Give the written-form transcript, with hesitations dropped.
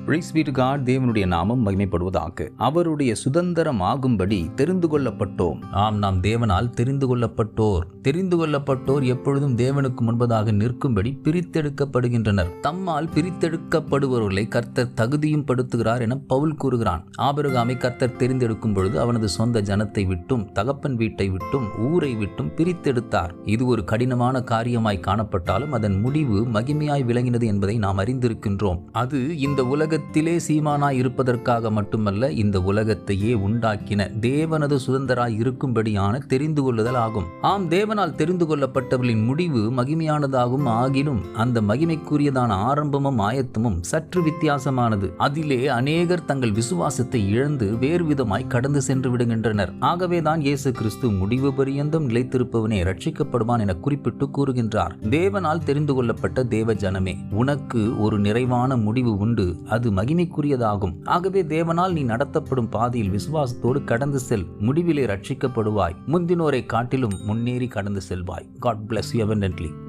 Price B to God. தேவனுடைய நாமம் மகிமைப்படுவதாக. அவருடைய சுதந்திரமாகும்படி தெரிந்து கொள்ளப்பட்டோம். நாம் தேவனால் தெரிந்து கொள்ளப்பட்டோர். தெரிந்து கொள்ளப்பட்டோர் எப்பொழுதும் தேவனுக்கு முன்பதாக நிற்கும்படி பிரித்தெடுக்கப்படுகின்றனர். தம்மால் பிரித்தெடுக்கப்படுபவர்களை கர்த்தர் தகுதியும் படுத்துகிறார் என பவுல் கூறுகிறான். ஆபிரகாமை கர்த்தர் தெரிந்தெடுக்கும் பொழுது அவனது சொந்த ஜனத்தை விட்டும் தகப்பன் வீட்டை விட்டும் ஊரை விட்டும் பிரித்தெடுத்தார். இது ஒரு கடினமான காரியமாய் காணப்பட்டாலும் அதன் முடிவு மகிமையாய் விளங்கினது என்பதை நாம் அறிந்திருக்கின்றோம். அது இந்த உலகத்திலே சீமானாய் இருப்பதற்காக மட்டுமல்ல, இந்த உலகத்தையே உண்டாக்கின தேவனது சுதந்திராய் இருக்கும்படியான தெரிந்து கொள்ளுதல் ஆகும். ஆம், தேவனால் தெரிந்து கொள்ளப்பட்டவர்களின் முடிவு மகிமையானதாகும். ஆகிலும் அந்த மகிமைக்குரியதான ஆரம்பமும் ஆயத்தமும் சற்று வித்தியாசமானது. அதிலே அநேகர் தங்கள் விசுவாசத்தை இழந்து வேறு விதமாய் கடந்து சென்று விடுகின்றனர். ஆகவேதான் இயேசு கிறிஸ்து முடிவு பரியந்தம் நிலைத்திருப்பவனே ரட்சிக்கப்படுவான் என குறிப்பிட்டு கூறுகின்றார். தேவனால் தெரிந்து கொள்ளப்பட்ட தேவ ஜனமே, உனக்கு ஒரு நிறைவான முடிவு உண்டு. அது மகிமைக்குரியதாகும். ஆகவே தேவனால் நீ நடத்தப்படும் பாதையில் விசுவாசத்தோடு கடந்து செல். முடிவிலே ரட்சிக்கப்படுவாய். முந்தினோரை காட்டிலும் முன்னேறி கடந்து செல்வாய். God bless you abundantly.